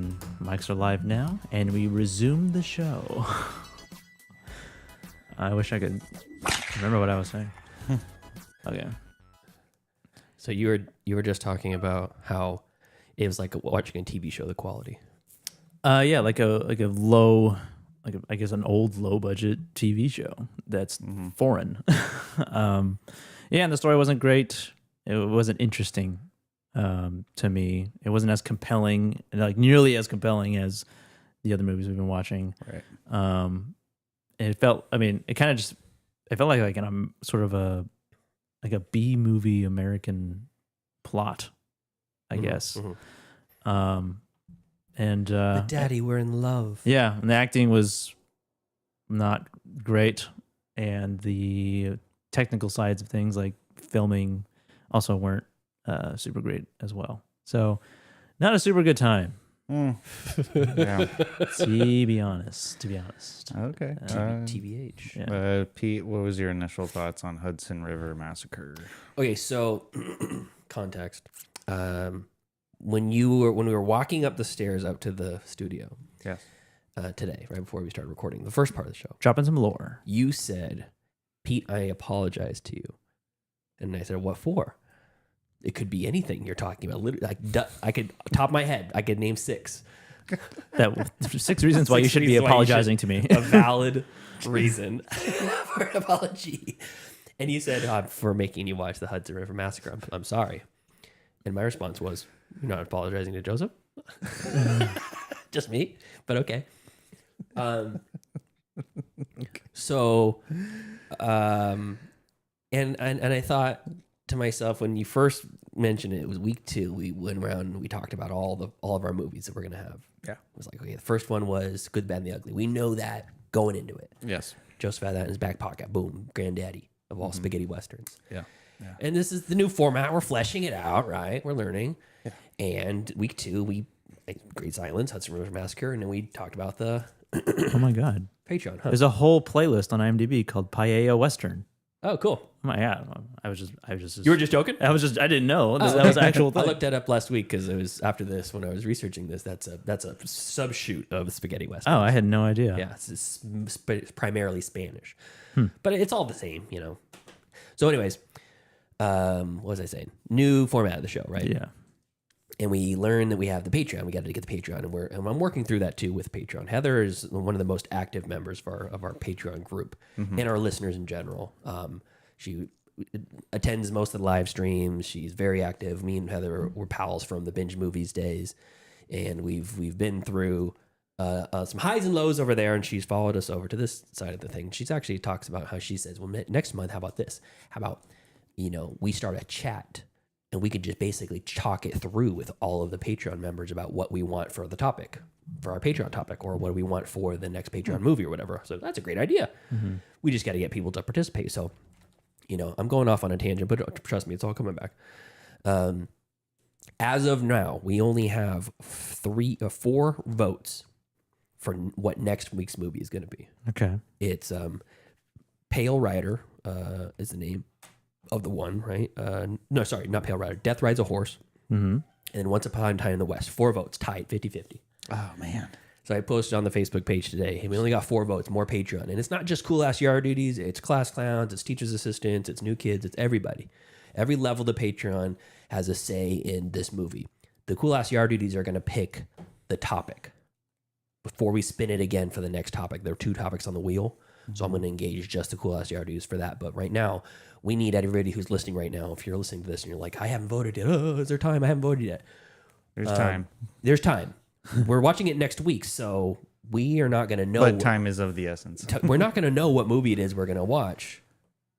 Mics are live now, and we resume the show. I wish I could remember what I was saying. Okay. So you were just talking about how it was like watching a TV show, the quality. Yeah, like a low, I guess an old low budget TV show that's foreign. Yeah, and the story wasn't great. It wasn't interesting to me. It wasn't as compelling, like nearly as compelling as the other movies we've been watching. Right. It felt, it kind of just, it felt like in a sort of a B movie American plot, I guess. And but Daddy, we're in love. Yeah, and the acting was not great, and the technical sides of things like filming also weren't super great as well. So, not a super good time. Yeah. To be honest. Okay. TBH. Yeah. Pete, what was your initial thoughts on Hudson River Massacre? Okay, so context. When we were walking up the stairs up to the studio, Yes. today, right before we started recording the first part of the show, Dropping some lore. you said, "Pete, I apologize to you," and I said, "What for?" It could be anything you're talking about. Literally, I could top of my head, I could name 6. That 6 reasons why you should be apologizing to me. A valid reason for an apology. And you said, for making you watch the Hudson River Massacre. I'm sorry. And my response was, "You're not apologizing to Joseph?" Just me, but okay. And I thought to myself, when you first mentioned it, it was week 2. We went around and we talked about all of our movies that we're gonna have. Yeah. It was like, okay, the first one was Good, Bad, and the Ugly. We know that going into it. Yes. Joseph had that in his back pocket. Boom, granddaddy of all spaghetti westerns. Yeah. And this is the new format. We're fleshing it out, right? We're learning. Yeah. And week 2, we Great Silence, Hudson River Massacre, and then we talked about the Oh my God. Patreon. There's a whole playlist on IMDb called Paella Western. Oh, cool. Oh my God. I was just. You were just joking? I didn't know that was an actual thing. I looked that up last week because it was after this when I was researching this. That's a sub-shoot of spaghetti western. Oh, I had no idea. Yeah, it's primarily Spanish, but it's all the same, you know. So, anyways, what was I saying? New format of the show, right? Yeah. And we learned that we have the Patreon. We got to get the Patreon, and I'm working through that too with Patreon. Heather is one of the most active members of our Patreon group and our listeners in general. She attends most of the live streams. She's very active. Me and Heather were pals from the Binge Movies days, and we've been through some highs and lows over there. And she's followed us over to this side of the thing. She's actually talks about how she says, "Well, next month, how about this? How about we start a chat." And we could just basically talk it through with all of the Patreon members about what we want for the topic, for our Patreon topic, or what do we want for the next Patreon movie or whatever. So that's a great idea. We just got to get people to participate. So, I'm going off on a tangent, but trust me, it's all coming back. As of now, we only have 4 votes for what next week's movie is going to be. Okay. It's Pale Rider is the name of the one, right? No, sorry, not Pale Rider. Death Rides a Horse. And then Once Upon a Time in the West. 4 votes, tied, 50-50. Oh, man. So I posted on the Facebook page today, hey, we only got 4 votes, more Patreon. And it's not just cool-ass yard duties, it's class clowns, it's teachers' assistants, it's new kids, it's everybody. Every level of the Patreon has a say in this movie. The cool-ass yard duties are going to pick the topic before we spin it again for the next topic. There are 2 topics on the wheel. So I'm going to engage just the cool-ass yard duties for that. But right now, we need everybody who's listening right now. If you're listening to this and you're like, I haven't voted yet. Oh, is there time? I haven't voted yet. There's time. There's time. We're watching it next week, so we are not going to know. But time is of the essence. We're not going to know what movie it is we're going to watch.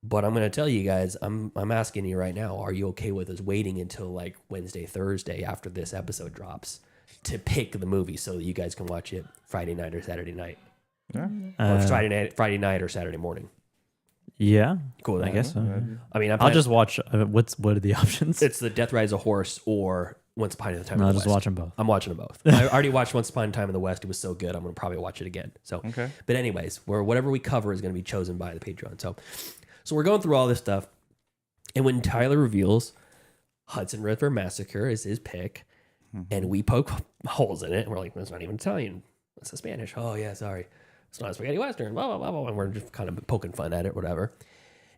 But I'm going to tell you guys, I'm asking you right now, are you okay with us waiting until like Wednesday, Thursday after this episode drops to pick the movie so that you guys can watch it Friday night or Saturday night? Yeah. Or Friday night or Saturday morning. Yeah. Cool. I guess so. I mean, I'll just watch. What are the options? It's the Death Rides a Horse or Once Upon a Time in the West. I'll just watch them both. I'm watching them both. I already watched Once Upon a Time in the West. It was so good. I'm going to probably watch it again. So, okay. But anyways, whatever we cover is going to be chosen by the Patreon. So we're going through all this stuff. And when Tyler reveals Hudson River Massacre is his pick, and we poke holes in it. And we're like, it's not even Italian. It's a Spanish. Oh, yeah, sorry. It's not a spaghetti Western, blah, blah, blah, blah. And we're just kind of poking fun at it, whatever.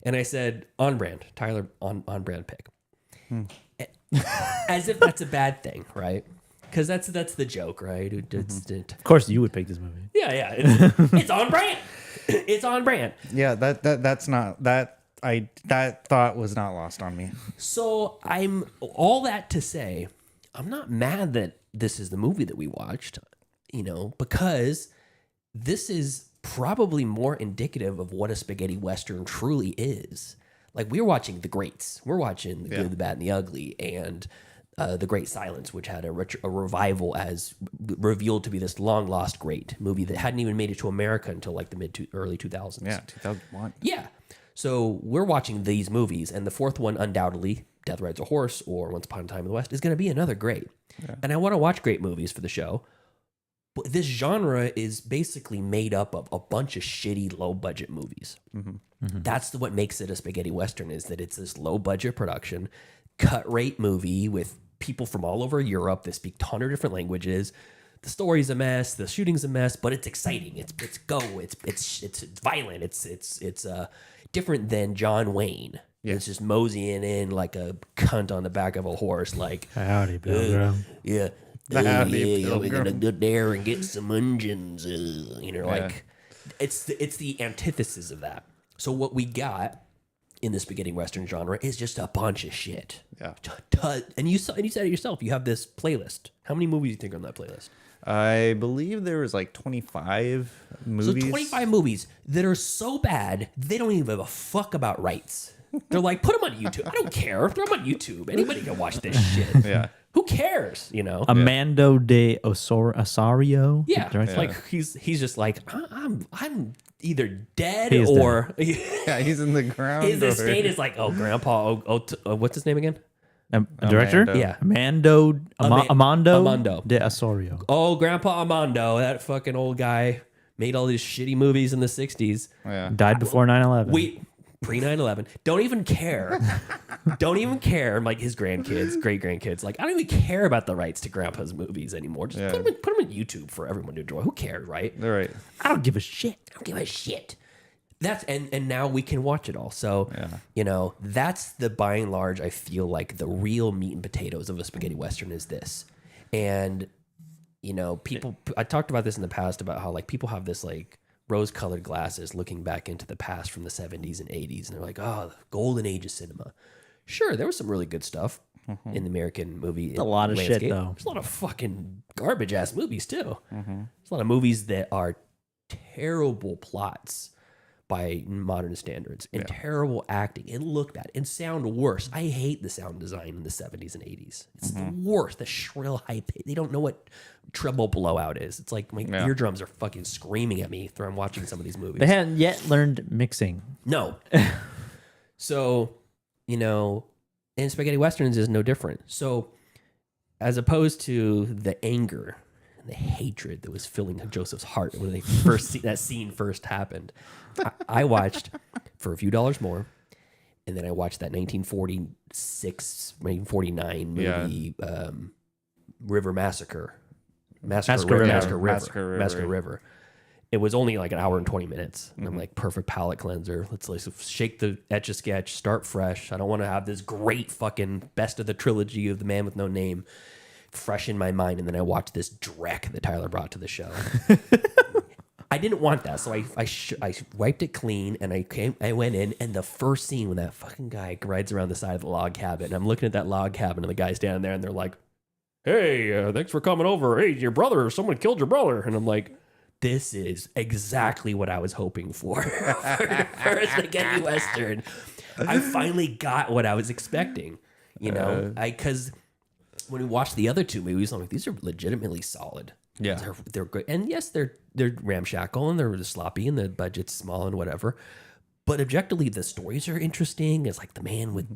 And I said, on brand. Tyler, on brand pick. As if that's a bad thing, right? Because that's the joke, right? Of course, you would pick this movie. Yeah. It's on brand. It's on brand. Yeah, that's not that. That thought was not lost on me. So I'm all that to say, I'm not mad that this is the movie that we watched, because this is probably more indicative of what a spaghetti Western truly is. Like, we're watching the greats. We're watching The Good, the Bad, and the Ugly, and The Great Silence, which had a revival as revealed to be this long-lost great movie that hadn't even made it to America until like the early 2000s. Yeah, 2001. Yeah. So we're watching these movies, and the fourth one, undoubtedly, Death Rides a Horse or Once Upon a Time in the West, is going to be another great. Yeah. And I want to watch great movies for the show. But this genre is basically made up of a bunch of shitty, low-budget movies. That's what makes it a spaghetti Western, is that it's this low-budget production, cut-rate movie with people from all over Europe that speak a ton of different languages. The story's a mess, the shooting's a mess, but it's exciting. It's violent. It's different than John Wayne. Yeah. It's just moseying in like a cunt on the back of a horse, like howdy, Pilgrim. Yeah. We're gonna go there and get some onions. Like it's the antithesis of that. So what we got in the spaghetti Western genre is just a bunch of shit. Yeah. And you said it yourself. You have this playlist. How many movies do you think are on that playlist? I believe there was like 25 movies. So 25 movies that are so bad, they don't even give a fuck about rights. They're like, put them on YouTube. I don't care. Throw them on YouTube. Anybody can watch this shit. Yeah. Who cares? Amando de Osorio. Yeah. Like he's just like, I'm either dead or yeah, he's in the ground. His estate is like, grandpa, what's his name again? Director? Amando. Yeah. Amando de Osorio. Oh, Grandpa Amando, that fucking old guy, made all these shitty movies in the 60s. Yeah. Died before 9/11. Wait, pre 9/11. Don't even care. Don't even care. Like his grandkids, great grandkids. Like, I don't even care about the rights to Grandpa's movies anymore. Just put them on YouTube for everyone to enjoy. Who cares, right? They're right. I don't give a shit. That's and now we can watch it all. So that's the by and large. I feel like the real meat and potatoes of a spaghetti Western is this. And people. I talked about this in the past about how like people have this like rose-colored glasses looking back into the past from the 70s and 80s, and they're like, oh, the golden age of cinema. Sure, there was some really good stuff in the American movie. A lot of landscape. shit though. There's a lot of fucking garbage ass movies too. There's a lot of movies that are terrible plots by modern standards and terrible acting and look bad and sound worse. I hate the sound design in the 70s and 80s. It's the worst. The shrill high pitch. They don't know what treble blowout is. It's like my eardrums are fucking screaming at me through I'm watching some of these movies. They hadn't yet learned mixing. No. So, and spaghetti Westerns is no different. So as opposed to the anger and the hatred that was filling Joseph's heart when they that scene first happened, I watched for a few dollars more, and then I watched that 1946, 1949 movie, River Massacre. Massacre River. It was only like an hour and 20 minutes. And I'm like, perfect palate cleanser. Let's shake the Etch-a-Sketch, start fresh. I don't want to have this great fucking best of the trilogy of The Man with No Name fresh in my mind. And then I watched this dreck that Tyler brought to the show. I didn't want that, so I wiped it clean, and I went in, and the first scene when that fucking guy rides around the side of the log cabin, and I'm looking at that log cabin, and the guy's standing there, and they're like, hey, thanks for coming over. Hey, your brother, someone killed your brother. And I'm like, this is exactly what I was hoping for for a spaghetti Western. I finally got what I was expecting, because when we watched the other two movies, I'm like, these are legitimately solid. Yeah, they're great, and yes, they're ramshackle and they're sloppy and the budget's small and whatever. But objectively, the stories are interesting. It's like the man with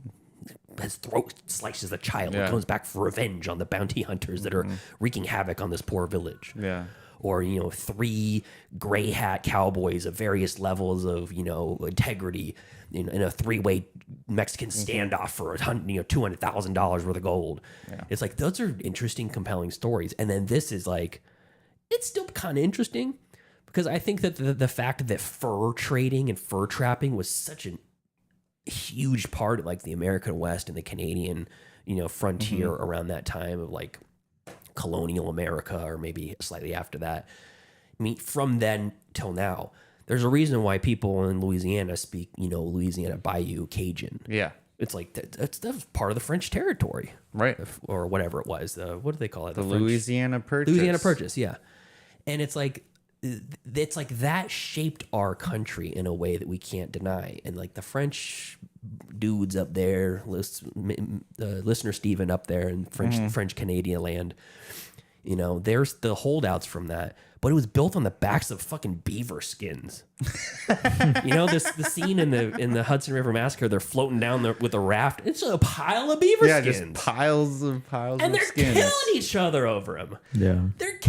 his throat slices a child and comes back for revenge on the bounty hunters that are wreaking havoc on this poor village. Yeah, or, you know, 3 gray hat cowboys of various levels of, you know, integrity in a 3-way Mexican standoff for $200,000 worth of gold. Yeah. It's like, those are interesting, compelling stories. And then this is like, it's still kind of interesting because I think that the fact that fur trading and fur trapping was such a huge part of like the American West and the Canadian, you know, frontier around that time of like colonial America, or maybe slightly after that. I mean, from then till now, there's a reason why people in Louisiana speak, you know, Louisiana Bayou Cajun. Yeah. It's like that's part of the French territory, right? Or whatever it was. What do they call it? The Louisiana Purchase. Louisiana Purchase, yeah. And it's like that shaped our country in a way that we can't deny. And like the French dudes up there, listener Steven up there in French Canadian land, you know, there's the holdouts from that. But it was built on the backs of fucking beaver skins. You know, the scene in the Hudson River Massacre, they're floating down there with a raft. It's a pile of beaver skins. Yeah, just piles of skins. And they're killing each other over them. Yeah. They're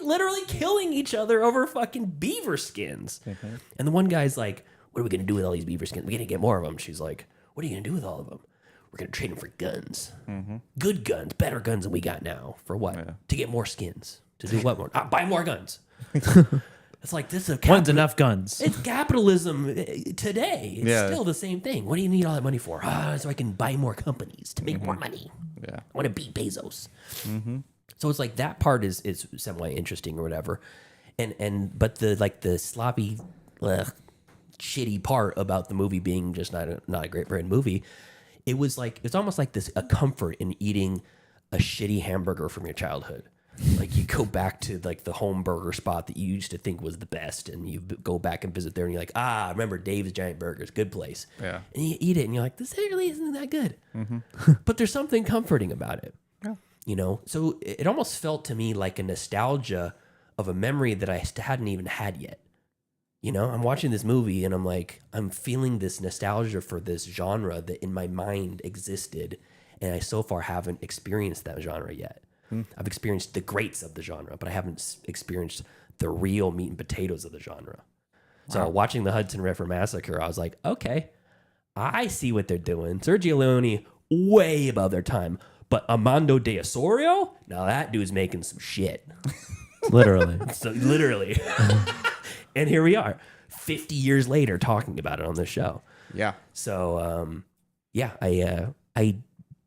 literally killing each other over fucking beaver skins. Mm-hmm. And the one guy's like, what are we going to do with all these beaver skins? We're going to get more of them. She's like, what are you going to do with all of them? We're going to trade them for guns. Mm-hmm. Good guns, better guns than we got now. For what? Yeah. To get more skins. To do what more? Buy more guns. It's like, this is when's enough guns? It's capitalism today. It's still the same thing. What do you need all that money for? So I can buy more companies to make more money. Yeah. I want to beat Bezos. Mm-hmm. So it's like that part is somewhat interesting or whatever. But the sloppy, shitty part about the movie being just not a great brand movie, it's almost like a comfort in eating a shitty hamburger from your childhood. Like you go back to like the home burger spot that you used to think was the best, and you go back and visit there, and you're like, I remember Dave's Giant Burgers, good place. Yeah. And you eat it, and you're like, this really isn't that good. Mm-hmm. But there's something comforting about it. Yeah. You know, so it almost felt to me like a nostalgia of a memory that I hadn't even had yet. You know, I'm watching this movie, and I'm like, I'm feeling this nostalgia for this genre that in my mind existed, and I so far haven't experienced that genre yet. I've experienced the greats of the genre, but I haven't experienced the real meat and potatoes of the genre. So watching the Hudson River Massacre, I was like, okay, I see what they're doing. Sergio Leone, way above their time. But Armando de Osorio, now that dude's making some shit. Literally. Literally. And here we are, 50 years later, talking about it on this show. Yeah. So, I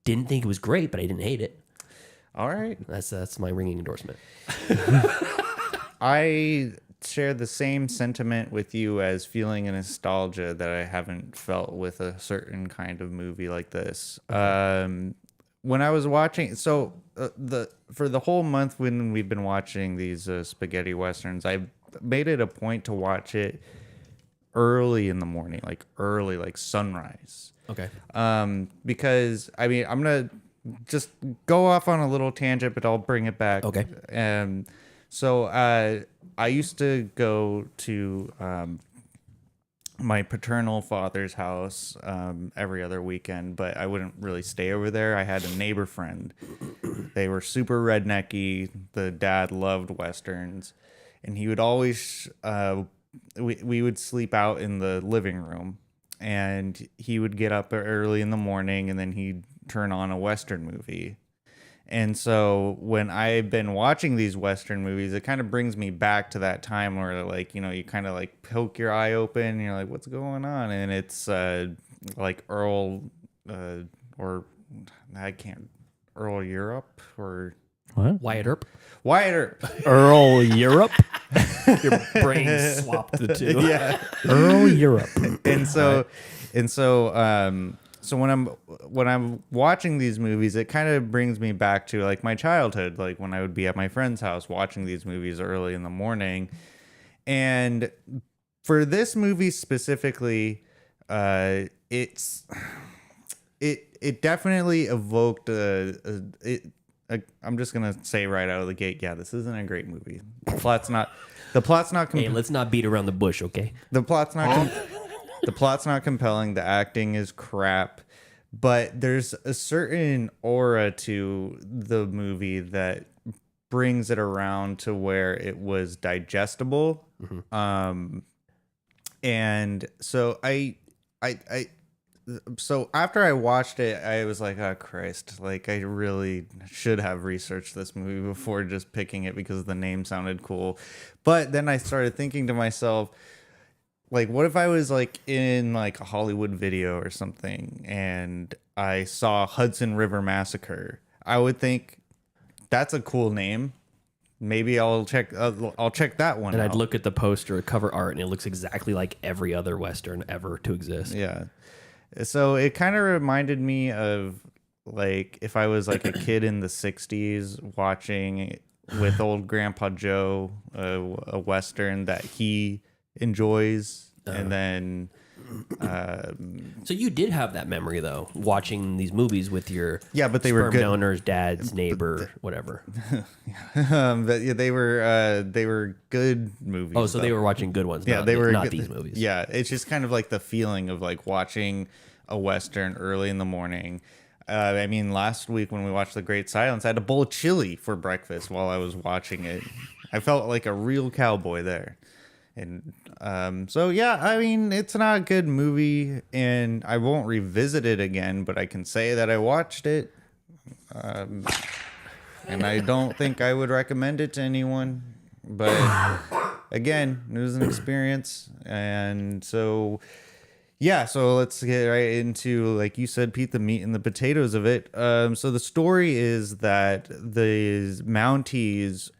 didn't think it was great, but I didn't hate it. All right. That's my ringing endorsement. I share the same sentiment with you as feeling a nostalgia that I haven't felt with a certain kind of movie like this. Okay. When I was watching, for the whole month when we've been watching these spaghetti westerns, I made it a point to watch it early in the morning, like sunrise. Okay. Because I mean, I'm gonna just go off on a little tangent, but I'll bring it back. Okay. So I used to go to my paternal father's house every other weekend, but I wouldn't really stay over there. I had a neighbor friend. They were super rednecky. The dad loved westerns, and he would always we would sleep out in the living room, and he would get up early in the morning, and then he'd turn on a Western movie. And so when I've been watching these Western movies, it kind of brings me back to that time where, like, you know, you kind of like poke your eye open and you're like, what's going on? And it's like Earl Europe or what? Wyatt Earp. Earl Europe. Your brain swapped the two. Yeah. Earl Europe. So when I'm watching these movies, it kind of brings me back to like my childhood, like when I would be at my friend's house watching these movies early in the morning. And for this movie specifically, it definitely evoked I'm just gonna say right out of the gate, yeah, this isn't a great movie. The plot's not. Hey, let's not beat around the bush, okay? The plot's not compelling. The acting is crap, but there's a certain aura to the movie that brings it around to where it was digestible. And so so after I watched it, I was like, oh Christ, like I really should have researched this movie before just picking it because the name sounded cool. But then I started thinking to myself, like, what if I was like in like a Hollywood video or something and I saw Hudson River Massacre? I would think that's a cool name. Maybe I'll check that one And out. I'd look at the poster, cover art, and it looks exactly like every other Western ever to exist. Yeah. So it kind of reminded me of like if I was like a kid in the 60s watching with old Grandpa Joe a Western that he enjoys. And then So you did have that memory though, watching these movies with your but they sperm were good. donor's dad's neighbor, whatever. But yeah, they were good movies. Oh, so they were watching good ones. Yeah, not, they were not good- these movies. Yeah, it's just kind of like the feeling of like watching a Western early in the morning. I mean, last week when we watched The Great Silence, I had a bowl of chili for breakfast while I was watching it. I felt like a real cowboy there. And so, yeah, I mean, it's not a good movie, and I won't revisit it again, but I can say that I watched it. And I don't think I would recommend it to anyone. But again, it was an experience. And so, yeah, so let's get right into, like you said, Pete, the meat and the potatoes of it. So the story is that the Mounties,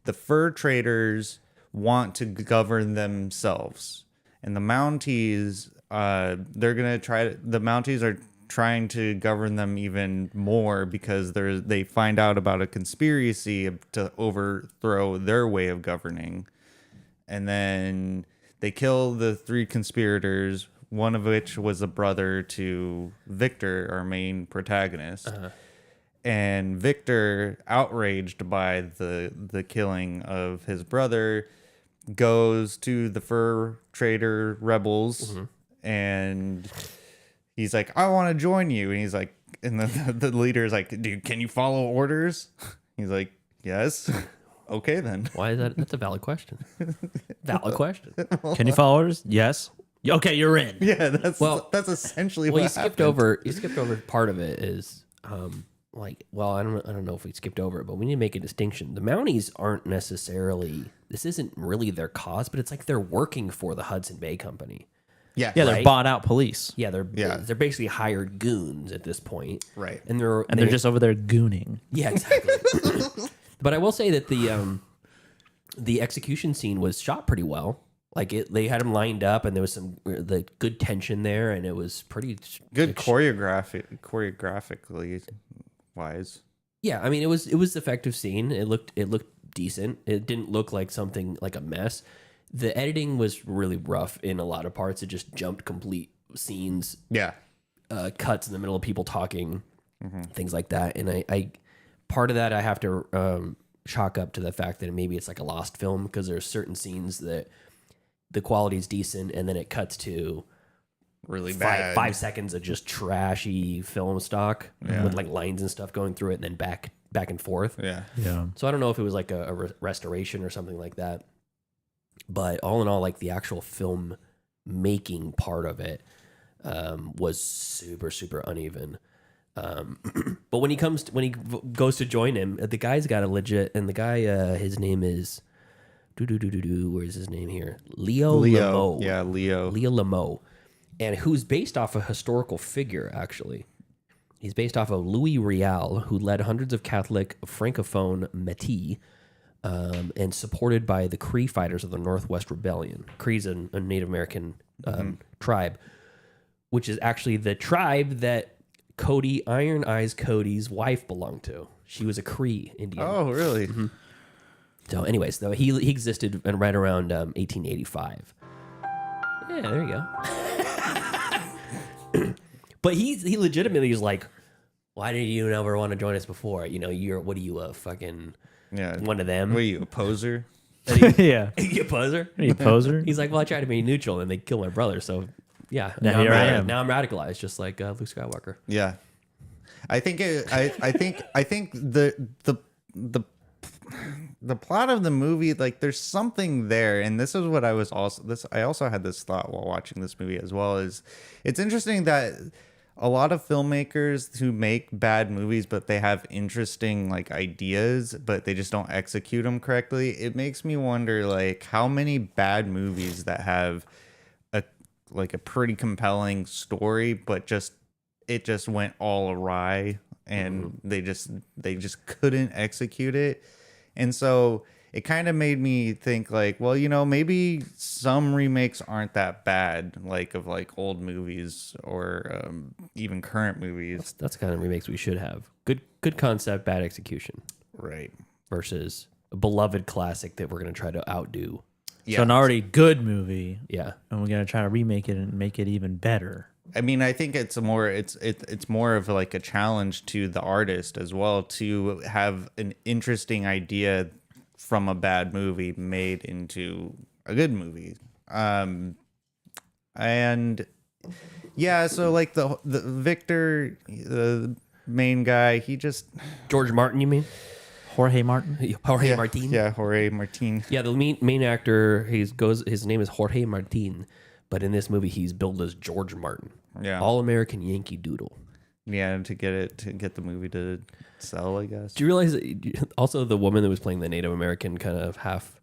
the fur traders want to govern themselves, and the Mounties, the Mounties are trying to govern them even more because they find out about a conspiracy to overthrow their way of governing, and then they kill the 3 conspirators, one of which was a brother to Victor, our main protagonist. And Victor, outraged by the killing of his brother, goes to the fur trader rebels, and he's like, I want to join you. And he's like, and the leader is like, dude, can you follow orders? He's like, yes. Okay, then. Why is that? That's a valid question. Valid question. Can you follow orders? Yes. Okay, you're in. Yeah, that's essentially what you happened. skipped over part of it is I don't know if we skipped over it, but we need to make a distinction. The Mounties aren't necessarily, this isn't really their cause, but it's like they're working for the Hudson Bay Company. Yeah, Yeah, they're Right? bought out police. Yeah, they're basically hired goons at this point. Right. And And they're just over there gooning. yeah, exactly. But I will say that the execution scene was shot pretty well. Like they had them lined up, and there was some good tension there, and it was pretty good choreographically wise. Yeah, I mean it was effective scene. It looked decent. It didn't look like something like a mess. The editing was really rough in a lot of parts. It just jumped complete scenes. Yeah. Cuts in the middle of people talking, things like that. And I part of that I have to chalk up to the fact that maybe it's like a lost film, because there's certain scenes that the quality is decent, and then it cuts to Really bad. 5 seconds of just trashy film stock with like lines and stuff going through it, and then back and forth. Yeah. Yeah. So I don't know if it was like a restoration or something like that. But all in all, like the actual film making part of it was super, super uneven. But when he goes to join him, the guy's got a legit, and the guy, his name is, where's his name here? Leo Lameau. Yeah, Leo Lameau. And who's based off a historical figure, actually. He's based off of Louis Riel, who led hundreds of Catholic Francophone Métis, and supported by the Cree fighters of the Northwest Rebellion. Cree's a Native American tribe, which is actually the tribe that Iron Eyes Cody's wife belonged to. She was a Cree Indian. Oh, really? So anyways, though, he existed right around 1885. Yeah, there you go. But he legitimately is like, why did you never want to join us before? You know, what are you, a fucking one of them? What are you, a poser? Yeah. You a poser? Are you a poser? He's like, well, I tried to be neutral and they killed my brother. So yeah, Now here I am. Now I'm radicalized, just like Luke Skywalker. Yeah. I think the plot of the movie, like there's something there, and this is what I was also I also had this thought while watching this movie as well. Is it's interesting that a lot of filmmakers who make bad movies, but they have interesting like ideas, but they just don't execute them correctly. It makes me wonder like how many bad movies that have a pretty compelling story, but it just went all awry, and they just couldn't execute it. And so it kind of made me think like, well, maybe some remakes aren't that bad, like of like old movies or even current movies. That's the kind of remakes we should have. Good concept, bad execution. Right. Versus a beloved classic that we're going to try to outdo. Yeah. So an already good movie. Yeah. And we're going to try to remake it and make it even better. I mean, I think it's more of like a challenge to the artist as well to have an interesting idea from a bad movie made into a good movie. And yeah, so like the Victor, the main guy, he just George Martin, you mean? Jorge Martin? Jorge Martin? Yeah, Jorge Martin. Yeah, the main actor, his name is Jorge Martin, but in this movie he's billed as George Martin. Yeah. All-American Yankee Doodle. Yeah, to get the movie to sell, I guess. Do you realize also the woman that was playing the Native American kind of half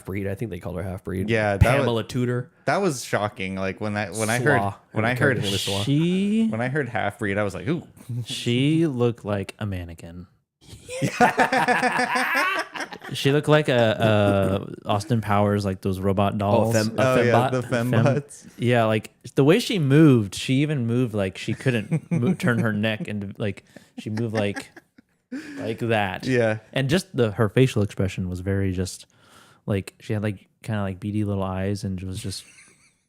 breed? I think they called her half breed. Yeah, Pamela Tudor. That was shocking. Like when I heard half breed, I was like, ooh. She looked like a mannequin. She looked like a Austin Powers, like those robot dolls. The fembots. Yeah, like the way she moved, she even moved like she couldn't turn her neck, and like she moved like that. Yeah, and just her facial expression was very just like she had like kind of like beady little eyes, and it was just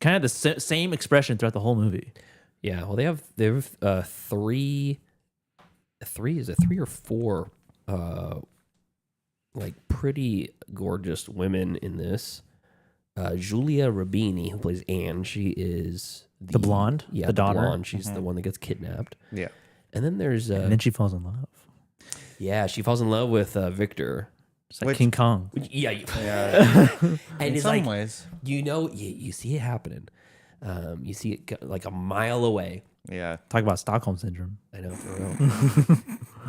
kind of the same expression throughout the whole movie. Yeah, well, they have three or four like pretty gorgeous women in this. Julia Rabini, who plays Anne, she is the blonde, yeah, the daughter. Blonde. She's the one that gets kidnapped. Yeah, and then there's and then she falls in love. Yeah, she falls in love with Victor. It's like King Kong. Yeah. And in some like, ways, you see it happening. You see it like a mile away. Yeah, talk about Stockholm syndrome. I know, for real.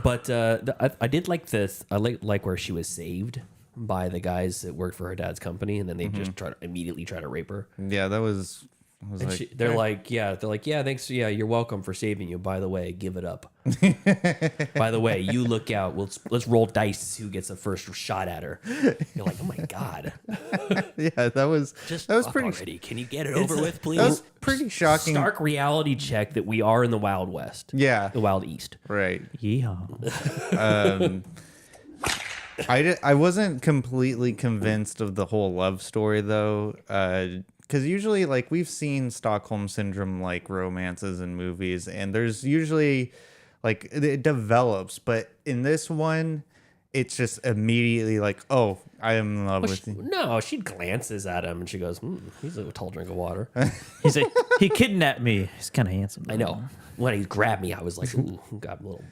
But I did like this. I like where she was saved by the guys that worked for her dad's company, and then they just immediately try to rape her. Yeah, that was. They're like, yeah, thanks, yeah, you're welcome for saving you. By the way, give it up. By the way, you look out. Let's roll dice. Who gets the first shot at her? You're like, oh my god. Yeah, that was pretty. Already. Can you get it over with, please? That was pretty shocking. Stark reality check that we are in the Wild West. Yeah, the Wild East. Right. Yeehaw. I wasn't completely convinced of the whole love story though. Because usually, like, we've seen Stockholm Syndrome, like, romances in movies, and there's usually, like, it develops. But in this one, it's just immediately like, oh, I am in love with you. No, she glances at him, and she goes, he's a tall drink of water. He's like, he kidnapped me. He's kind of handsome. I know. When he grabbed me, I was like, ooh, got a little...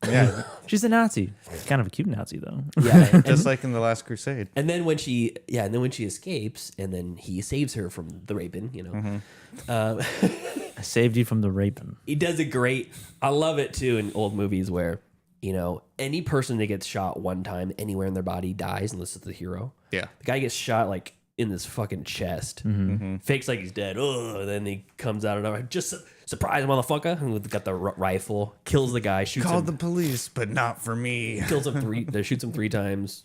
Yeah, she's a Nazi. Kind of a cute Nazi though. Yeah, just like in The Last Crusade. And then when she escapes, and then he saves her from the raping, I saved you from the raping. He does a great. I love it too in old movies where any person that gets shot one time anywhere in their body dies unless it's the hero. Yeah, the guy gets shot like in this fucking chest, fakes like he's dead. Oh, and then he comes out of nowhere, just surprise motherfucker, and got the rifle, kills the guy, shoots called him, the police, but not for me. Kills him shoots him 3 times.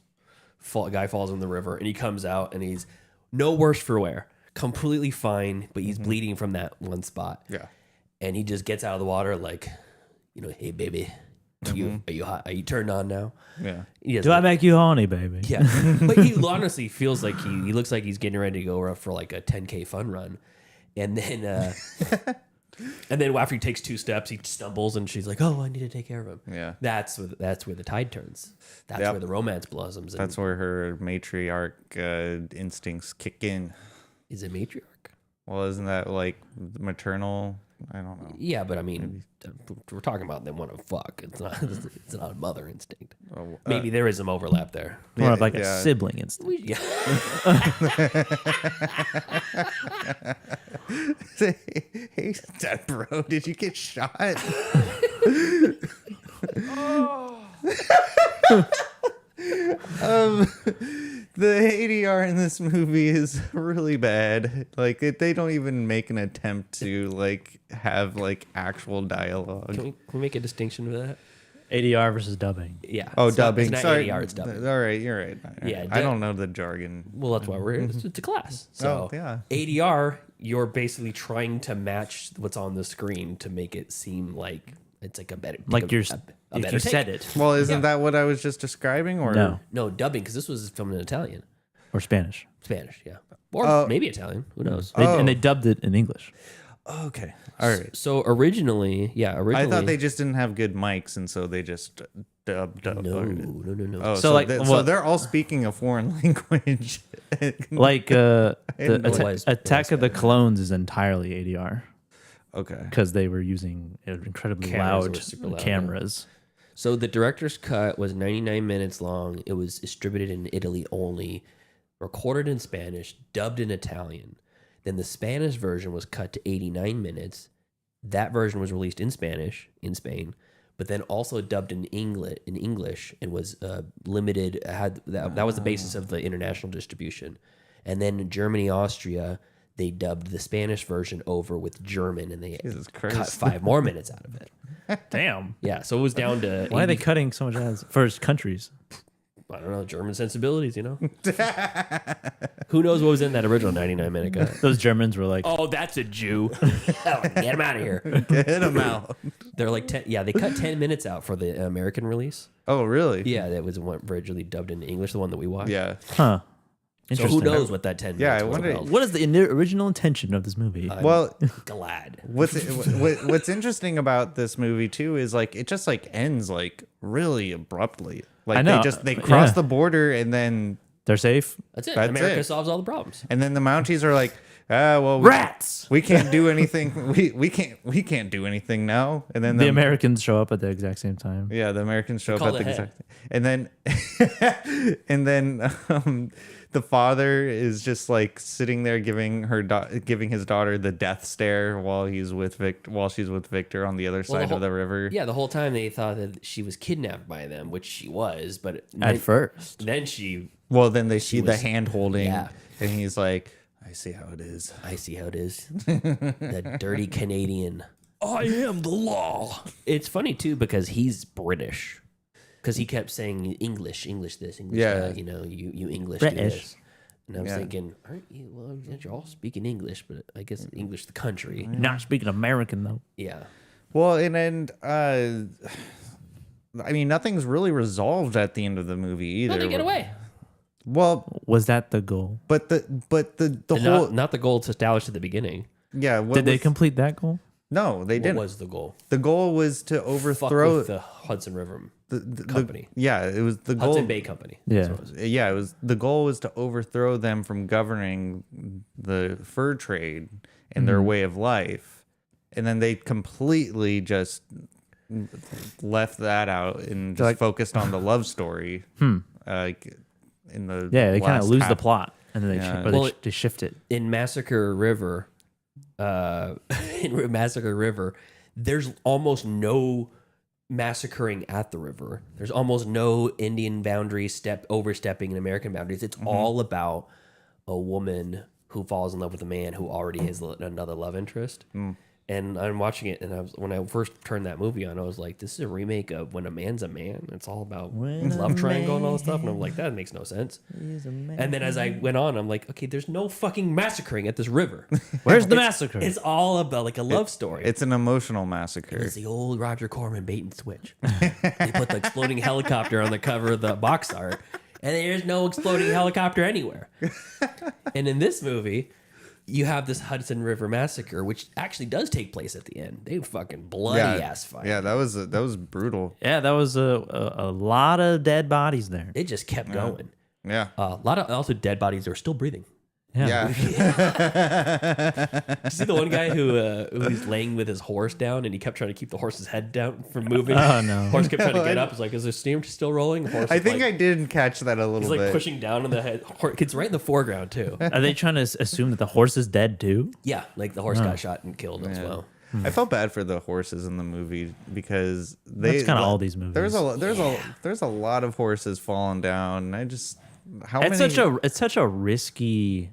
Guy falls in the river, and he comes out, and he's no worse for wear, completely fine, but he's bleeding from that one spot. Yeah, and he just gets out of the water like, hey baby, are you hot? Are you turned on now? Yeah. Do I make you horny, baby? Yeah. But he honestly feels like he looks like he's getting ready to go up for like a 10K fun run, and then after he takes 2 steps, he stumbles, and she's like, "Oh, I need to take care of him." Yeah. That's where the tide turns. That's where the romance blossoms. That's where her matriarch instincts kick in. Is it matriarch? Well, isn't that like maternal I don't know. Yeah, but I mean, we're talking about them want to fuck. It's not. It's not a mother instinct. Maybe there is some overlap there. More of like a sibling instinct. Yeah. Hey, Dad, bro, did you get shot? The ADR in this movie is really bad. Like they don't even make an attempt to like have like actual dialogue. Can we make a distinction for that? ADR versus dubbing. Yeah. Oh, it's not- dubbing. it's not Sorry. ADR, it's dubbing. All right, you're right. Yeah, I don't know the jargon. Well, that's why we're it's a class. So yeah. ADR, you're basically trying to match what's on the screen to make it seem like it's like a better Like a you better said take. it. Well, isn't Yeah. that what I was just describing? Or No, dubbing because this was filmed in Italian, Or Spanish. Spanish, yeah, or maybe Italian. Who knows? And they dubbed it in English. Okay. All right. So originally, I thought they just didn't have good mics, and so they just dubbed. No. Oh, So, so, like, so what- they're all speaking a foreign language. Like the didn't know Attack of the Clones is entirely ADR Okay. because they were using incredibly Cameras were loud super loud, cameras. So the director's cut was 99 minutes long. It was distributed in Italy only, recorded in Spanish, dubbed in Italian. Then the Spanish version was cut to 89 minutes. That version was released in Spanish in Spain, but then also dubbed in English and was limited. That was the basis of the international distribution. And then in Germany, Austria, they dubbed the Spanish version over with German, and they Jesus cut Christ. 5 more minutes out of it. Damn. Yeah, so it was down to Why are they 80 cutting so much ads for countries? I don't know, German sensibilities, you know? Who knows what was in that original 99-minute cut? Those Germans were like, Oh, that's a Jew. Get him out of here. Get them out. They're like, they cut 10 minutes out for the American release. Oh, really? Yeah, that was one originally dubbed into English, the one that we watched. Yeah. huh. So Interesting. who knows what that 10 Yeah, minutes I was wonder- about. What is the original intention of this movie? Well, Glad. what's interesting about this movie too is like it just like ends like really abruptly. Like I know. they cross Yeah. the border and then They're safe? That's it. That's America it. solves all the problems. the Mounties are like, well, Rats! we can't do anything. We can't do anything now. And then The Americans show up at the exact same time. yeah, the Americans show up Call at the ahead. exact, and then the father is just like sitting there giving his daughter the death stare while she's with Victor on the other side of the river. Yeah, the whole time they thought that she was kidnapped by them, which she was, but At first. then she, Well, then they see the was- hand holding, yeah. and he's like, "I see how it is." I see how it is. The dirty Canadian. I am the law. It's funny too because he's British. Because he kept saying English this, English Yeah. that, you English do British. this. And I was thinking, aren't you? Well, you're all speaking English, but I guess English the country. Not speaking American, though. Yeah. Well, and I mean, nothing's really resolved at the end of the movie either. No, they get away. Well, Was that the goal? but the And whole not the goal established at the beginning. yeah. What Did they was- complete that goal? No, they What didn't. was the goal? The goal was to Fuck overthrow with the Hudson River the company. Yeah, it was the goal. Hudson Bay Company. Yeah. That's what it was. Yeah, it was the goal was to overthrow them from governing the fur trade and their way of life, and then they completely just left that out and just Like- focused on the love story. Like in the Yeah, they kind of last lose the half- plot, and then they, Yeah. or Well, they shift it. In Massacre River, there's almost no massacring at the river. There's almost no Indian boundaries overstepping in American boundaries. It's all about a woman who falls in love with a man who already has another love interest. And I'm watching it, and when I first turned that movie on, I was like, "This is a remake of When a Man's a Man." It's all about love triangle and all this stuff, and I'm like, "That makes no sense." And then as I went on, I'm like, "Okay, there's no fucking massacring at this river. Where's the massacre? It's all about like a love story." It's an emotional massacre. It's the old Roger Corman bait and switch. They put the exploding helicopter on the cover of the box art, and there's no exploding helicopter anywhere. And in this movie, you have this Hudson River Massacre, which actually does take place at the end. They fucking bloody ass fight. Yeah, that was brutal. Yeah, that was a lot of dead bodies there. It just kept going. Yeah. A lot of also dead bodies that were still breathing. Yeah. Did you see the one guy who was laying with his horse down and he kept trying to keep the horse's head down from moving? Oh, no. Horse kept trying to get up. It's like, is the steam still rolling? Horse I is think like, I did catch that a he's little like bit. pushing down on the head. It's right in the foreground too. Are they trying to assume that the horse is dead too? Yeah, like the horse got shot and killed as well. I felt bad for the horses in the movie because they. That's kind of all these movies. There's a lot of horses falling down. It's such a risky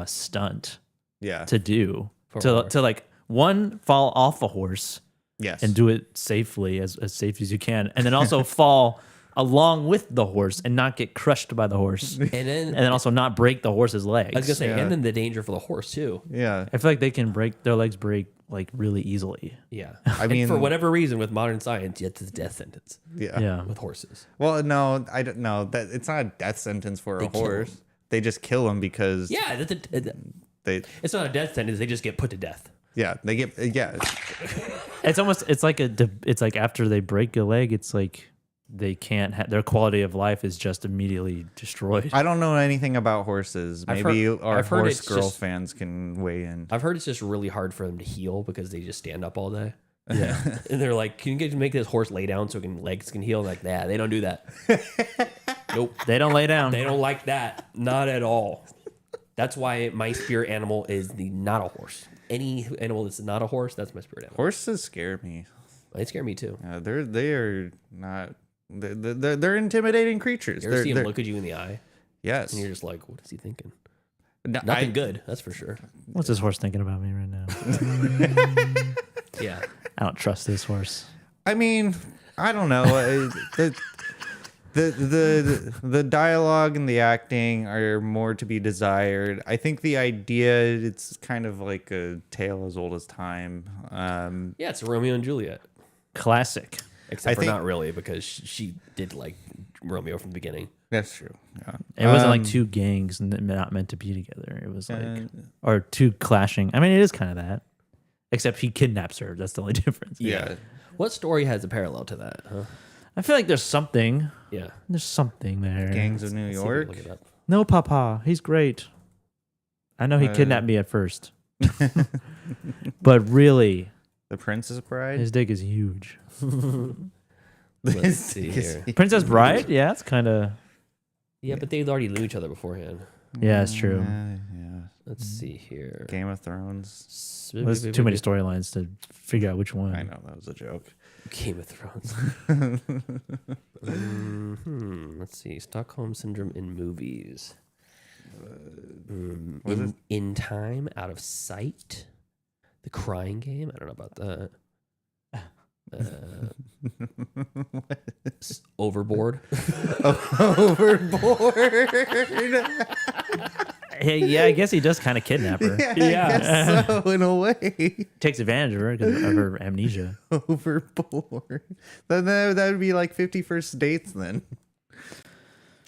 stunt yeah to do For a to horse. like one fall off a horse yes and do it safely as safe as you can, and then also fall along with the horse and not get crushed by the horse, and then also not break the horse's legs. I was gonna say, Yeah. and then the danger for the horse too. yeah. I feel like they can their legs break like really easily. Yeah, I And mean- for whatever reason, with modern science, it's a death sentence Yeah. with horses. Well, no, I don't know that it's not a death sentence for a kill horse. 'em. They just kill him because Yeah, they it's not a death sentence. They just get put to death. they get It's like after they break a leg, it's like they can't their quality of life is just immediately destroyed. I don't know anything about horses. I've Maybe heard- our I've heard horse it's girl just- fans can weigh in. I've heard it's just really hard for them to heal because they just stand up all day. Yeah. And they're like, can you guys make this horse lay down so legs can heal? Like, nah, they don't do that. Nope. They don't lay down. They don't like that. Not at all. That's why my spirit animal is not a horse. Any animal that's not a horse, that's my spirit animal. Horses scare me. They scare me too. They are not. They're intimidating creatures. You ever see him They're- look at you in the eye yes. and you're just like, what is he thinking? No, Nothing good, that's for sure. What's this horse thinking about me right now? Yeah. I don't trust this horse. I mean, I don't know. The dialogue and the acting are more to be desired. I think the idea, it's kind of like a tale as old as time. Yeah, it's Romeo and Juliet. Classic. Except I for think- not really, because she did like Romeo from the beginning. That's true. Yeah. It wasn't like two gangs not meant to be together. It was like, Uh, or two clashing. I mean, it is kind of that. Except he kidnaps her. That's the only difference. Yeah. What story has a parallel to that, huh? I feel like there's something. Yeah. There's something there. Gangs of New Let's see if we can York. look it up. No, Papa. He's great. I know he kidnapped me at first. But really, The Princess Bride. his dick is huge. Let's see here. Princess Bride? Yeah, it's kind of. Yeah, but they already knew each other beforehand. Yeah, it's true. Yeah. Let's see here. Game of Thrones. There's too many storylines to figure out which one. I know that was a joke. Game of Thrones. Let's see. Stockholm Syndrome in movies. In Time, Out of Sight. The Crying Game. I don't know about that. Overboard. Overboard. Hey, yeah, I guess he does kind of kidnap her. Yeah, I guess so, in a way. Takes advantage of her because of her amnesia. Overboard. Then that would be like 50 First Dates then.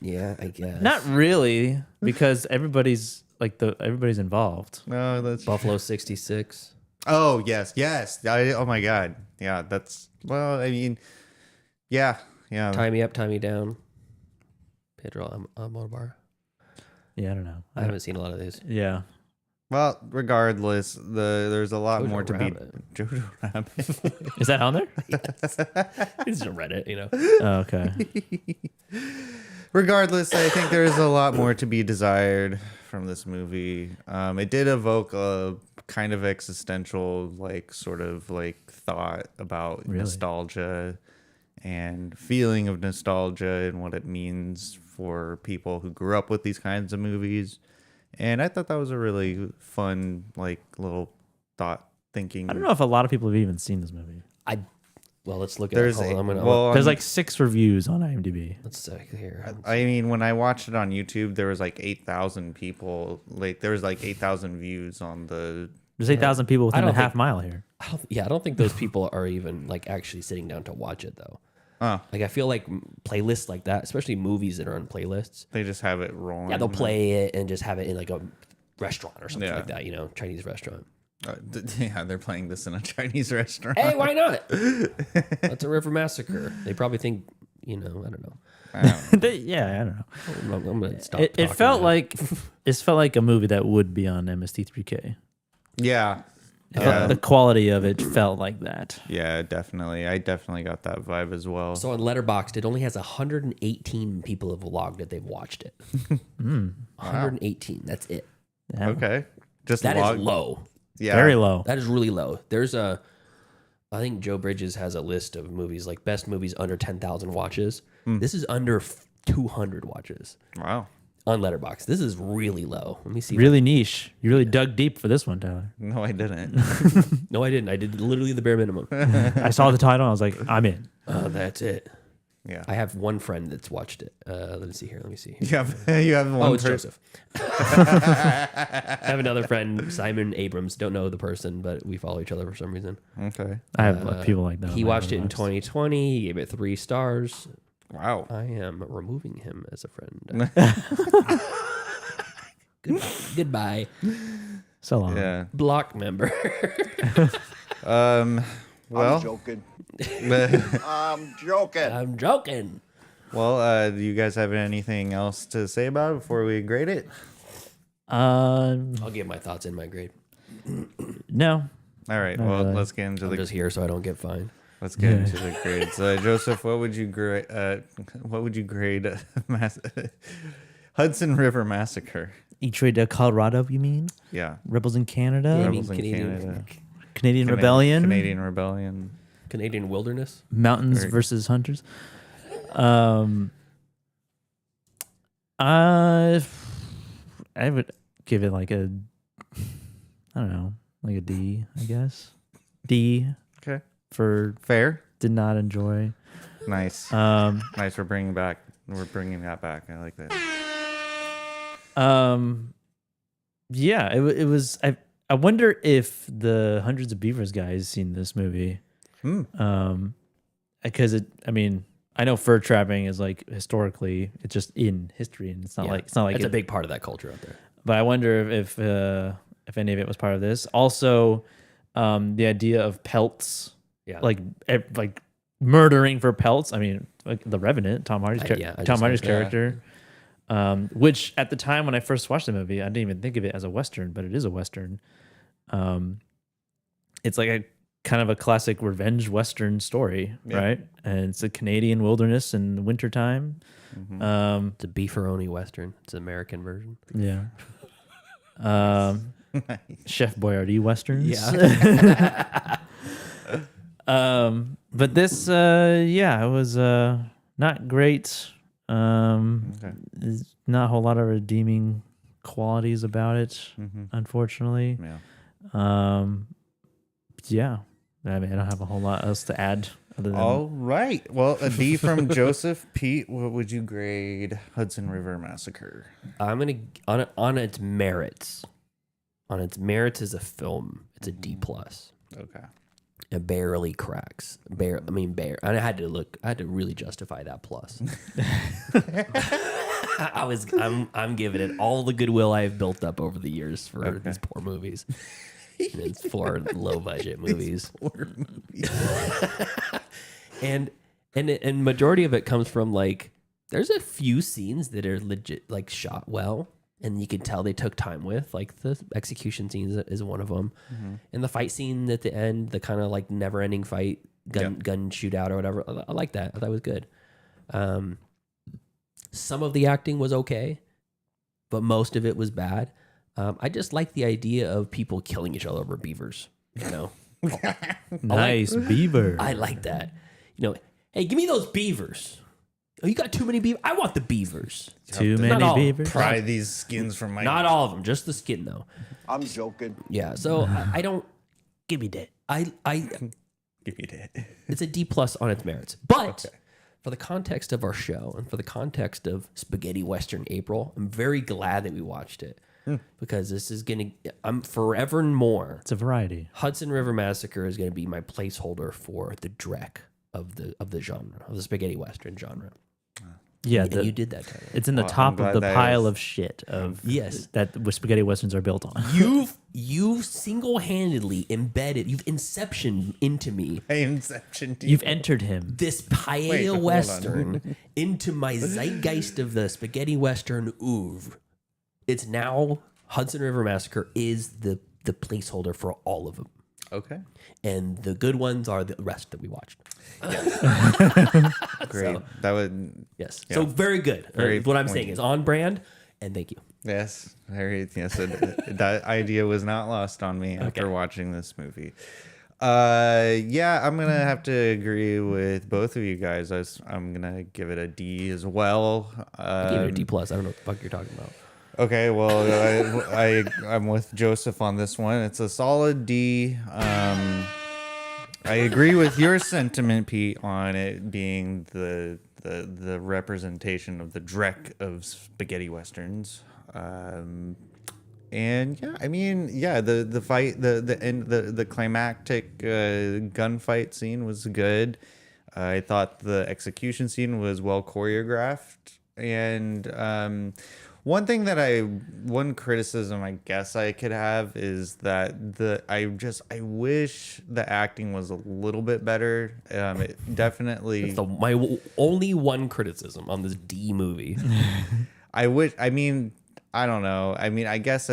Yeah, I guess. Not really, because everybody's involved. No, that's Buffalo 66. Oh, yes. Oh my God. Yeah, that's well, I mean, yeah. Tie Me Up, Tie Me Down. Pedro Almodovar. Yeah, I don't know. I haven't seen a lot of these. Yeah. Well, regardless, there's a lot Jojo more to Rabbit. be. Jojo Rabbit. Is that on there? It's a Reddit, you know. Oh, okay. Regardless, I think there's a lot more to be desired from this movie. It did evoke a kind of existential, sort of thought about Really? nostalgia and feeling of nostalgia and what it means for people who grew up with these kinds of movies. And I thought that was a really fun, little thought thinking. I don't know if a lot of people have even seen this movie. Well, let's look at There's it. Hold on, There's 6 reviews on IMDb. let's here. I mean, when I watched it on YouTube, there was 8,000 people. There was 8,000 views on the. There's 8,000 people within don't a half think- mile here. I don't think those people are even actually sitting down to watch it though. Oh, I feel like playlists like that, especially movies that are on playlists. they just have it rolling. Yeah, they'll play it and just have it in a restaurant or something Yeah. like that. Chinese restaurant. Yeah, they're playing this in a Chinese restaurant. Hey, why not? That's a River Massacre. They probably think I don't know. Yeah, I don't know. I'm gonna stop. It felt like a movie that would be on MST3K. Yeah. The quality of it felt like that. Yeah, definitely. I definitely got that vibe as well. So on Letterboxd, it only has 118 people have logged that they've watched it. 118. That's it. Yeah. Okay. Just That is low. Yeah. Very low. That is really low. I think Joe Bridges has a list of movies, like best movies under 10,000 watches. This is under 200 watches Wow. on Letterboxd. This is really low. Let me see. Really niche. You really dug deep for this one, Tyler. No, I didn't. No, I didn't. I did literally the bare minimum. I saw the title. I was like, I'm in. That's it. Yeah. I have one friend that's watched it. Let me see here. You have one It's person. Joseph. I have another friend, Simon Abrams. Don't know the person, but we follow each other for some reason. Okay. I have people like that. He watched it in 2020. He gave it 3 stars. Wow. I am removing him as a friend. Goodbye. So long. Yeah. Block member. Well. I'm joking. I'm joking. I'm joking. Well, do you guys have anything else to say about it before we grade it? I'll give my thoughts in my grade. No. All right. Not Well, really. let's get into I'm just here so I don't get fined. Let's get into the grades. Joseph, what would you grade? Hudson River Massacre. E-Trade to Colorado, you mean? Yeah. Rebels in Canada? Yeah, I mean, Rebels in Canadian- Canada. Canadian Rebellion? Canadian Rebellion. Canadian Wilderness. Mountains Very- versus Hunters. I would give it like a, I don't know, like a D, I guess. D Okay. for Fair. did not enjoy. Nice. Um, Nice. We're bringing that back. I like that. yeah, it was. I wonder if the Hundreds of Beavers guys seen this movie. Because I know fur trapping is like historically, it's just in history, and it's not like it's a big part of that culture out there. But I wonder if any of it was part of this. Also, the idea of pelts, Yeah. like murdering for pelts. I mean, like The Revenant, Tom Hardy's character, which at the time when I first watched the movie, I didn't even think of it as a Western, but it is a Western. It's like a kind of a classic revenge Western story, right? And it's a Canadian wilderness in the wintertime. It's a beefaroni Western. It's an American version. Yeah. Chef Boyardee westerns. Yeah. But this, it was not great. There's not a whole lot of redeeming qualities about it, unfortunately. Yeah. I mean, I don't have a whole lot else to add. Other than All right. Well, a D from Joseph. Pete, what would you grade Hudson River Massacre? I'm gonna on its merits. On its merits as a film, it's a D plus. Okay. It barely cracks. And I had to really justify that plus. I'm giving it all the goodwill I've built up over the years for these poor movies. And it's 4 low budget movies. and majority of it comes from like there's a few scenes that are legit like shot well. And you can tell they took time with, like the execution scene is one of them, and the fight scene at the end, the kind of like never-ending fight, gun shootout or whatever. I like that. I thought it was good. Some of the acting was okay, but most of it was bad. I just like the idea of people killing each other over beavers. You know, nice beaver. I like that. You know, hey, give me those beavers. Oh, you got too many beavers? I want the beavers. Too Not all. many beavers. Pry these skins from my. Not all of them, just the skin though. I'm joking. Yeah, so I don't Give me that. I Give me that. it's a D plus on its merits. But for the context of our show and for the context of Spaghetti Western April, I'm very glad that we watched it because this is I'm forever and more. It's a variety. Hudson River Massacre is gonna be my placeholder for the Drek of the genre, of the Spaghetti Western genre. Yeah, And you did that, Tyler. it's in the Well, I'm top glad of the that pile is- of shit of Yes. that spaghetti westerns are built on. You single-handedly embedded, you've inceptioned into me I inception. You've entered him. this paella hold on. western into my zeitgeist of the spaghetti western oeuvre. It's now Hudson River Massacre is the placeholder for all of them. Okay. And the good ones are the rest that we watched. Great. So, That would. yes. Yeah. So very good. Very what I'm saying poignant. is on brand, and thank you. Yes. Very. Yes. That idea was not lost on me after watching this movie. Yeah, I'm gonna have to agree with both of you guys. I'm gonna give it a D as well. I gave it a D+. I don't know what the fuck you're talking about. Okay, well, I'm with Joseph on this one. It's a solid D. I agree with your sentiment, Pete, on it being the representation of the Drek of spaghetti westerns. And yeah, I mean, yeah, the fight, the end, the climactic gunfight scene was good. I thought the execution scene was well choreographed, and one criticism I guess I could have is that I wish the acting was a little bit better. It definitely. That's my only one criticism on this D movie. I mean, I don't know. I mean, I guess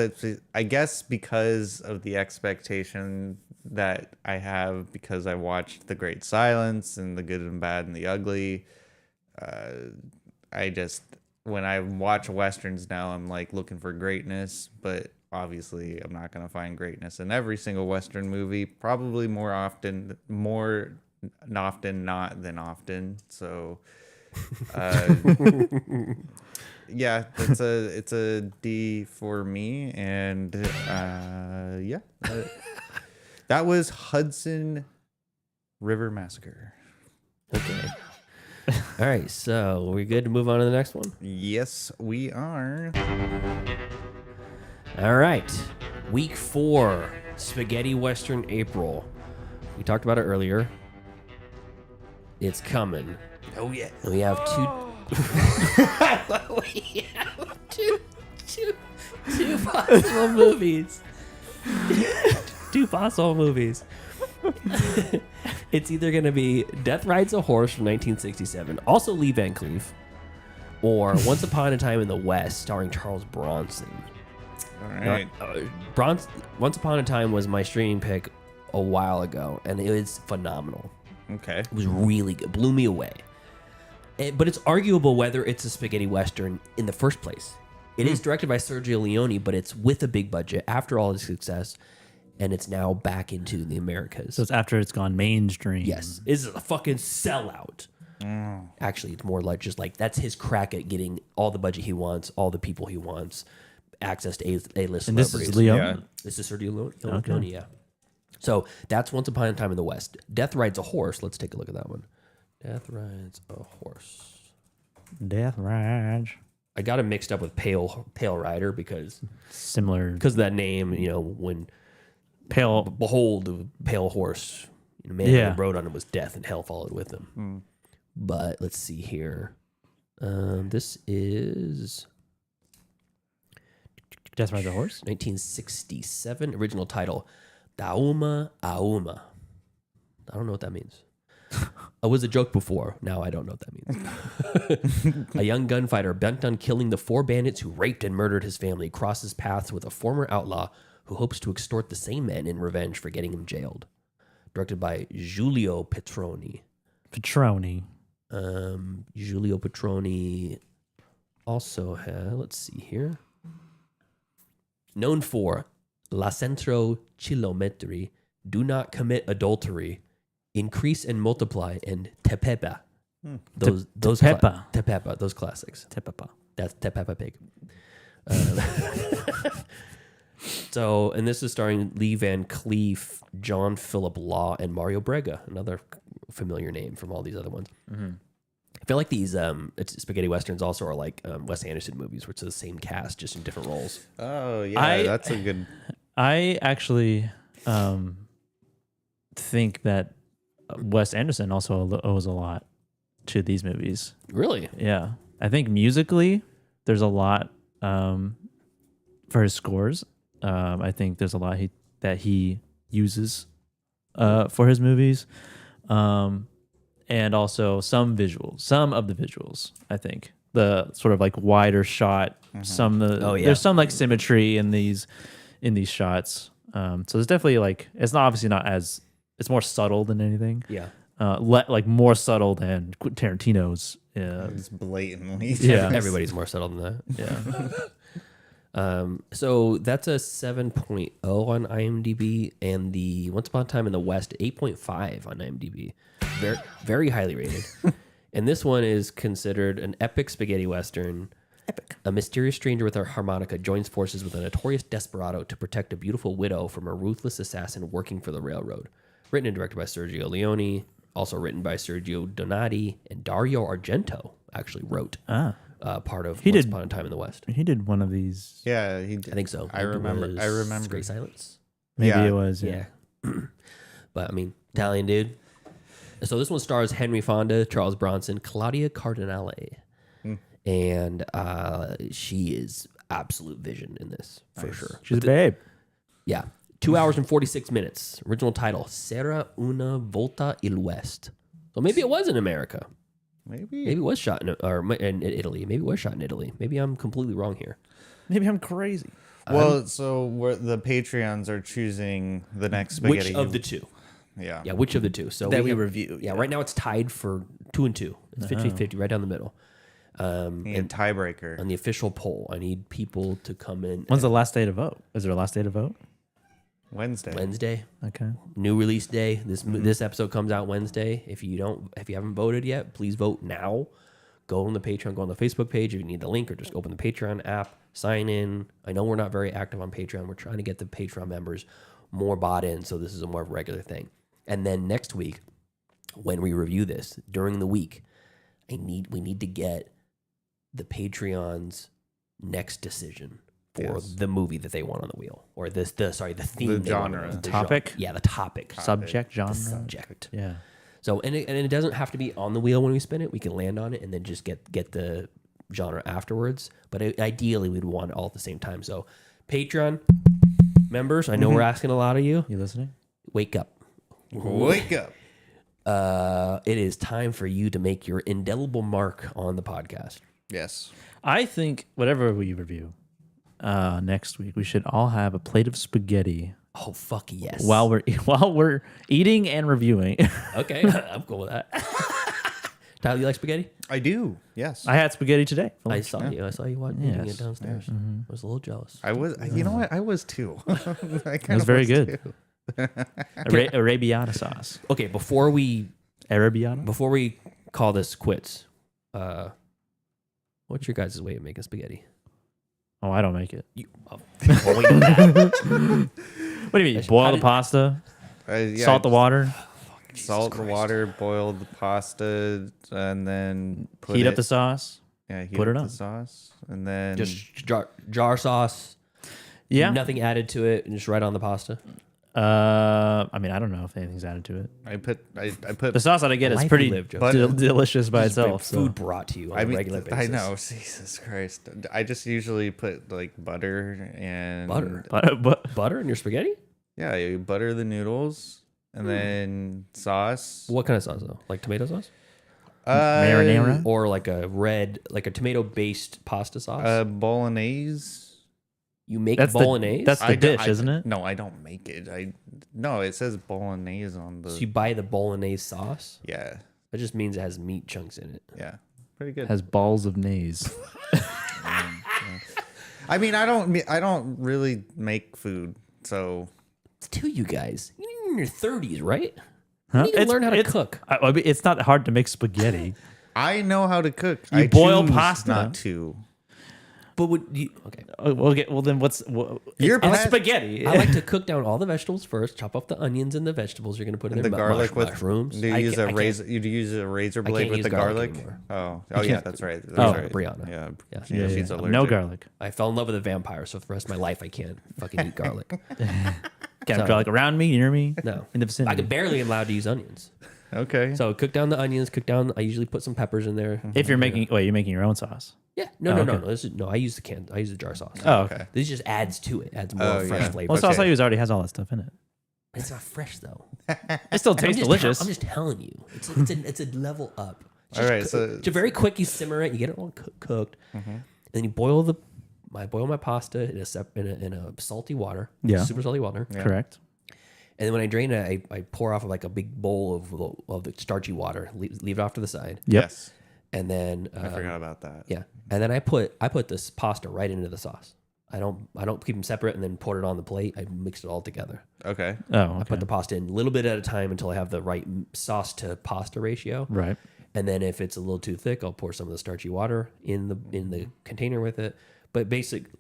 because of the expectation that I have because I watched The Great Silence and The Good and Bad and the Ugly, when I watch westerns now, I'm like looking for greatness, but obviously I'm not going to find greatness in every single western movie, probably more often not than often. So yeah, it's a D for me, and yeah, that was Hudson River Massacre. Okay. All right, so we're good to move on to the next one? Yes, we are. All right. Week 4, Spaghetti Western April. We talked about it earlier. It's coming. Oh yeah. And we have two possible movies. Two possible movies. It's either going to be Death Rides a Horse from 1967, also Lee Van Cleef, or Once Upon a Time in the West, starring Charles Bronson. All right. Once Upon a Time was my streaming pick a while ago, and it was phenomenal. Okay. It was really good. Blew me away. But it's arguable whether it's a spaghetti western in the first place. It is directed by Sergio Leone, but it's with a big budget after all its success, and it's now back into the Americas. So it's after it's gone mainstream. Yes. It's a fucking sellout. Actually, it's more like just like that's his crack at getting all the budget he wants, all the people he wants, access to A-list And this celebrities. is Leone? Yeah. This is Sergio Leone, yeah. So that's Once Upon a Time in the West. Death Rides a Horse. Let's take a look at that one. Death Rides a Horse. Death Rides. I got it mixed up with Pale Rider because Similar. of that name, you know, when Pale. behold the pale horse, the man Yeah. who rode on it was death and hell followed with him. But let's see here. This is Death Rides a Horse? 1967. Original title, Dauma Auma. I don't know what that means. It was a joke before. Now I don't know what that means. A young gunfighter bent on killing the 4 bandits who raped and murdered his family crosses paths with a former outlaw who hopes to extort the same men in revenge for getting him jailed. Directed by Giulio Petroni. Giulio Petroni also had, let's see here, known for La Centro Chilometri, Do Not Commit Adultery, Increase and Multiply, and Tepepa. Those Tepepa. Tepepa, those classics. Tepepa. That's Tepepa Pig. So, and this is starring Lee Van Cleef, John Philip Law, and Mario Brega, another familiar name from all these other ones. I feel like these spaghetti westerns also are like Wes Anderson movies, which is the same cast, just in different roles. Oh yeah, that's a good. I actually think that Wes Anderson also owes a lot to these movies. Really? Yeah. I think musically, there's a lot for his scores. I think there's a lot that he uses for his movies, and also some of the visuals. I think the sort of like wider shot. There's some like symmetry in these shots. So there's definitely like it's more subtle than anything. Yeah. Like more subtle than Tarantino's. It's blatantly. Yeah. Everybody's more subtle than that. Yeah. So that's a 7.0 on IMDb, and the Once Upon a Time in the West 8.5 on IMDb. Very, very highly rated. And this one is considered an epic spaghetti western. Epic. A mysterious stranger with a harmonica joins forces with a notorious desperado to protect a beautiful widow from a ruthless assassin working for the railroad. Written and directed by Sergio Leone. Also written by Sergio Donati, and Dario Argento actually wrote part of Once Upon a Time in the West. He did one of these. Yeah, he did. I think so. I remember. Great Silence. Maybe it was. Yeah. But I mean, Italian dude. So this one stars Henry Fonda, Charles Bronson, Claudia Cardinale, and she is absolute vision in this for sure. She's a babe. Yeah. 2 hours and 46 minutes. Original title, Sera una volta il West. So maybe it was in America. Maybe it was shot in Italy. Maybe it was shot in Italy. Maybe I'm completely wrong here. Maybe I'm crazy. Well, so the Patreons are choosing the next spaghetti. Which of the two? Yeah. Yeah, which of the two? So That we review, Yeah, yeah. right now it's tied for 2 and 2. It's 50-50, right down the middle. And tiebreaker. On the official poll, I need people to come in. When's the last day to vote? Is there a last day to vote? Wednesday. Okay. New release day. This episode comes out Wednesday. If you haven't voted yet, please vote now. Go on the Patreon, go on the Facebook page if you need the link, or just open the Patreon app, sign in. I know we're not very active on Patreon. We're trying to get the Patreon members more bought in, so this is a more regular thing. And then next week, when we review this during the week, we need to get the Patreon's next decision for the movie that they want on the wheel, or the theme, the genre, the topic. genre. Yeah, the topic, Subject, genre. subject. Yeah. So and it doesn't have to be on the wheel when we spin it. We can land on it and then just get the genre afterwards. But ideally, we'd want it all at the same time. So Patreon members, I know we're asking a lot of you. You listening? Wake up. Wake up. It is time for you to make your indelible mark on the podcast. Yes. I think whatever we review next week, we should all have a plate of spaghetti Oh fuck yes! while we're eating and reviewing. Okay, I'm cool with that. Tyler, you like spaghetti? I do. Yes. I had spaghetti today. I saw you eating Yes. it downstairs. I was a little jealous. I was. You know what? I was too. It was very good. Arabiata sauce. Okay, before we call this quits, what's your guys' way of making spaghetti? Oh, I don't make it. Well, we know that. What do you mean? You boil the pasta, salt the water, salt the water, boil the pasta, and then heat up the sauce. Yeah, put it up on. the sauce, and then Just jar sauce. Yeah. Nothing added to it, and just right on the pasta. I mean, I don't know if anything's added to it. I put The sauce that I get is Life pretty you live, Joe. delicious by itself. so. Food brought to you on a regular basis. I know. Jesus Christ. I just usually put like butter and Butter in your spaghetti? Yeah, you butter the noodles and then sauce. What kind of sauce though? Like tomato sauce? Marinara? Or like a tomato-based pasta sauce? Bolognese. You make That's bolognese? That's the dish, isn't it? No, I don't make it. No, it says bolognese on the. So you buy the bolognese sauce? Yeah, That just means it has meat chunks in it. yeah, pretty good. Has balls of nays. I mean, I don't really make food, so It's to you guys. You're in your 30s, right? Huh? You need to learn how to cook. I mean, it's not hard to make spaghetti. I know how to cook. You I boil choose pasta. not to. But would you... Okay. Well, then what's... it's spaghetti. I like to cook down all the vegetables first, chop up the onions and the vegetables you're going to put in The there. garlic with mushrooms. Do you use a razor? You use a razor blade with use the garlic garlic? anymore. Oh, yeah, that's right. That's right. Brianna. Yeah, Yeah. she's allergic. No garlic. I fell in love with a vampire, so for the rest of my life, I can't fucking eat garlic. Can't have garlic around me, near me. No. In the I vicinity. can barely allowed to use onions. Okay. So cook down the onions, I usually put some peppers in there. If you're making... Wait, you're making your own sauce? Yeah, no. I use the jar sauce. Oh, okay. This just adds to it. Adds more fresh flavor. Well, sauce I use already has all that stuff in it. It's not fresh though. It still tastes delicious. I'm just telling you, it's a level up. All right, so it's a very quick. You simmer it, you get it all cooked, and then you boil my pasta in a salty water, super salty water. Yeah. Correct. And then when I drain it, I pour off like a big bowl of the starchy water. Leave it off to the side. Yes. And then I forgot about that. Yeah, and then I put this pasta right into the sauce. I don't keep them separate and then pour it on the plate. I mix it all together. Okay. Oh, okay. I put the pasta in a little bit at a time until I have the right sauce to pasta ratio. Right. And then if it's a little too thick, I'll pour some of the starchy water in the container with it. But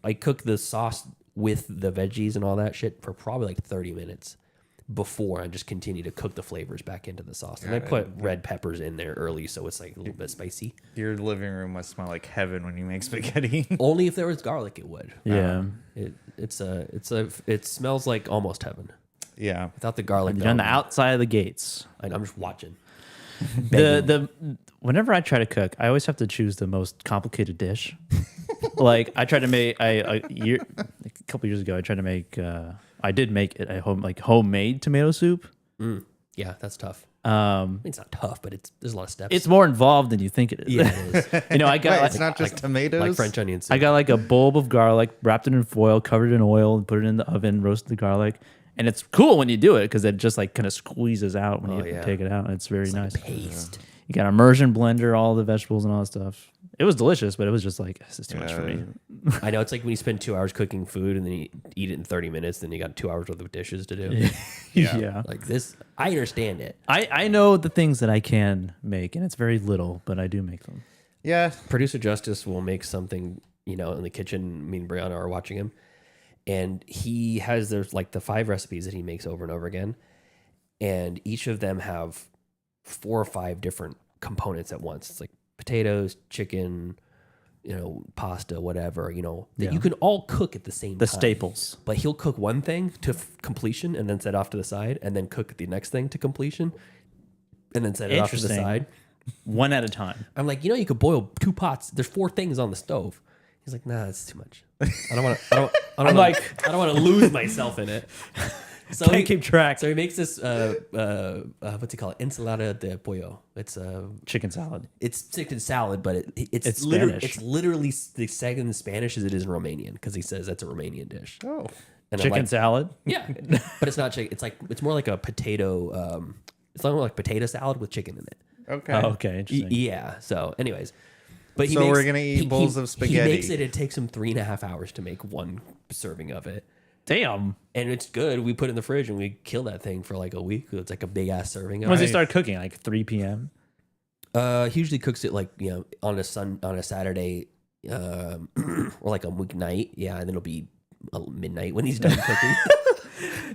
I cook the sauce with the veggies and all that shit for probably like 30 minutes before I just continue to cook the flavors back into the sauce. And I put red peppers in there early so it's like a little bit spicy. Your living room must smell like heaven when you make spaghetti. Only if there was garlic it would. Yeah. It smells like almost heaven. Yeah. Without the garlic. You're on the outside of the gates. I'm just watching. Whenever I try to cook, I always have to choose the most complicated dish. Like I tried to make a couple years ago. I tried to make. I did make it homemade tomato soup. Yeah, that's tough. Um, It's not tough, but there's a lot of steps. It's more involved than you think it is. Yeah, it is. I got. It's not just tomatoes. Like French onion soup. I got like a bulb of garlic, wrapped it in foil, covered it in oil, and put it in the oven, roasted the garlic. And it's cool when you do it because it just like kind of squeezes out when you take it out. And it's very nice. Like paste. You got immersion blender, all the vegetables and all that stuff. It was delicious, but it was just like, this is too much for me. I know. It's like when you spend 2 hours cooking food and then you eat it in 30 minutes, then you got 2 hours worth of dishes to do. Yeah. Like this, I understand it. I know the things that I can make, and it's very little, but I do make them. Yeah. Producer Justice will make something, in the kitchen. Me and Brianna are watching him. And he has there's like the 5 recipes that he makes over and over again. And each of them have 4 or 5 different components at once. It's like potatoes, chicken, pasta, whatever, that you can all cook at the same time. The staples. But he'll cook one thing to completion and then set off to the side and then cook the next thing to completion and then set it off to the side. One at a time. I'm like, you could boil 2 pots. There's 4 things on the stove. He's like, nah, that's too much. I don't want to lose myself in it. So Can't keep track. So he makes this what's he call it? Ensalada de pollo. It's chicken salad. It's chicken salad, but it's Spanish. literally the second in Spanish as it is in Romanian because he says that's a Romanian dish. Oh. And Chicken salad? Yeah, but it's not chicken. It's more like a potato. It's more like potato salad with chicken in it. Okay. Oh, okay. Interesting. Yeah. So, anyways. But we're gonna eat bowls of spaghetti. He makes it. It takes him 3.5 hours to make one serving of it. Damn. And it's good. We put it in the fridge and we kill that thing for like a week. It's like a big ass serving. When does he start cooking? Like 3 p.m. He usually cooks it like on a Saturday, or like a weeknight. Yeah, and then it'll be midnight when he's done cooking.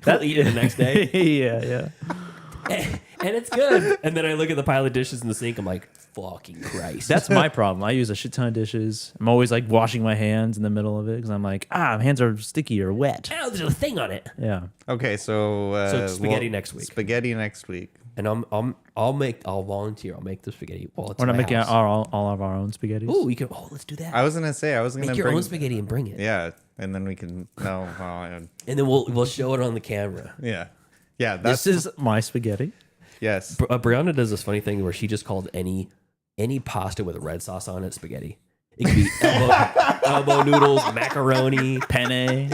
We'll eat it the next day. Yeah. And it's good. And then I look at the pile of dishes in the sink. I'm like, fucking Christ. That's my problem. I use a shit ton of dishes. I'm always like washing my hands in the middle of it because I'm like, my hands are sticky or wet. Oh, there's a thing on it. Yeah. Okay, so spaghetti next week. Spaghetti next week. And I'll volunteer. I'll make the spaghetti. Well, it's We're not my making house. all of our own spaghetti. Ooh, we can. Oh, let's do that. I was gonna Make your bring own spaghetti and bring it. Yeah, and then we can And then we'll show it on the camera. yeah. This is my spaghetti. Yes. Brianna does this funny thing where she just called any pasta with a red sauce on it spaghetti. It could be elbow noodles, macaroni, Penne.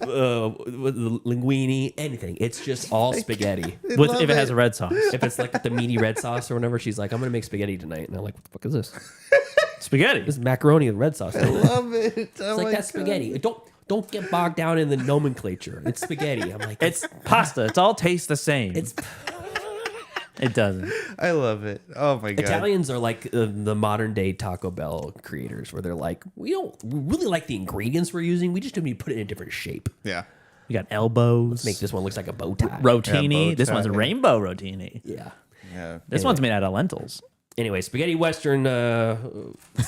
linguine, anything. It's just all spaghetti. If it has a red sauce. If it's like the meaty red sauce or whatever, she's like, I'm going to make spaghetti tonight. And I'm like, what the fuck is this? Spaghetti. This is macaroni with red sauce. I love it. It's like, that's spaghetti. Don't get bogged down in the nomenclature. It's spaghetti. I'm like, It's pasta. It's all tastes the same. It doesn't. I love it. Oh my god. Italians are like the modern day Taco Bell creators, where they're like, we really like the ingredients we're using. We just need to put it in a different shape. Yeah. We got elbows. Make this one looks like a bow tie. Rotini. Yeah, This one's a bow tie. rainbow rotini. Yeah. Yeah. This one's made out of lentils. Anyway, Spaghetti Western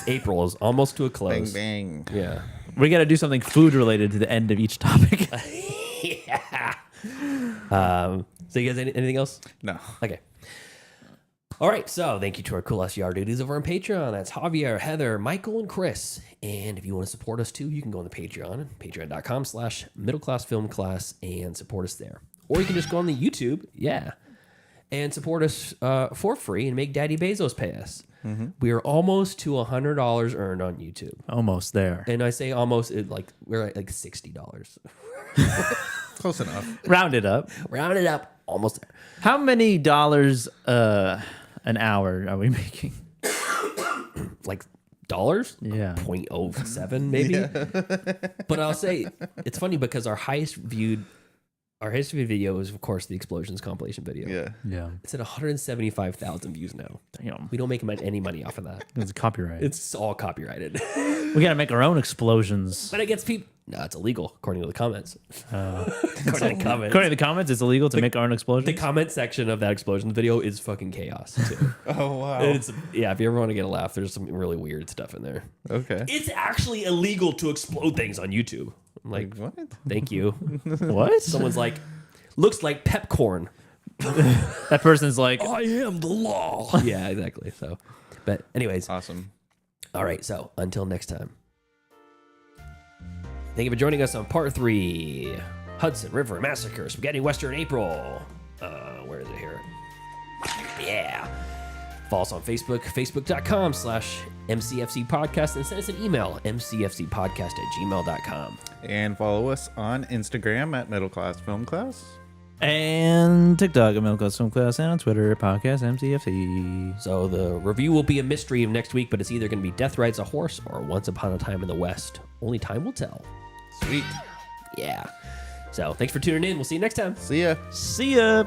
April is almost to a close. Bang bang. Yeah. We got to do something food related to the end of each topic. Yeah. So you guys anything else? No. Okay. All right, so thank you to our cool SCR duties over on Patreon. That's Javier, Heather, Michael, and Chris. And if you want to support us too, you can go on the Patreon, patreon.com/middleclassfilmclass, and support us there. Or you can just go on the YouTube, and support us for free and make Daddy Bezos pay us. We are almost to $100 earned on YouTube. Almost there. And I say almost, we're at like $60. Close enough. Round it up. Round it up, almost there. How many dollars an hour are we making? Like dollars? Yeah. 0.07 maybe. But I'll say it's funny because our highest viewed video is, of course, the explosions compilation video. Yeah. It's at 175,000 views now. Damn. We don't make any money off of that. It's copyright. It's all copyrighted. We got to make our own explosions. But it gets people. No, it's illegal according to the comments. According to the comments. According to the comments, it's illegal to make our own explosions. The comment section of that explosion video is fucking chaos too. Oh, wow. If you ever want to get a laugh, there's some really weird stuff in there. Okay. It's actually illegal to explode things on YouTube. I'm like, What? thank you. What? Someone's like, looks like pepcorn. That person's like, I am the law. Yeah, exactly. So, but anyways, Awesome. all right. So until next time. Thank you for joining us on part 3, Hudson River Massacre, Spaghetti Western April. Where is it here? Yeah. Follow us on Facebook, facebook.com/MCFC podcast, and send us an email, mcfcpodcast@gmail.com. And follow us on Instagram at Middle Class Film Class. and TikTok at Middle Class Film Class, and on Twitter, podcast MCFC. So the review will be a mystery of next week, but it's either going to be Death Rides a Horse or Once Upon a Time in the West. Only time will tell. Sweet. Yeah. So thanks for tuning in. We'll see you next time. See ya. See ya.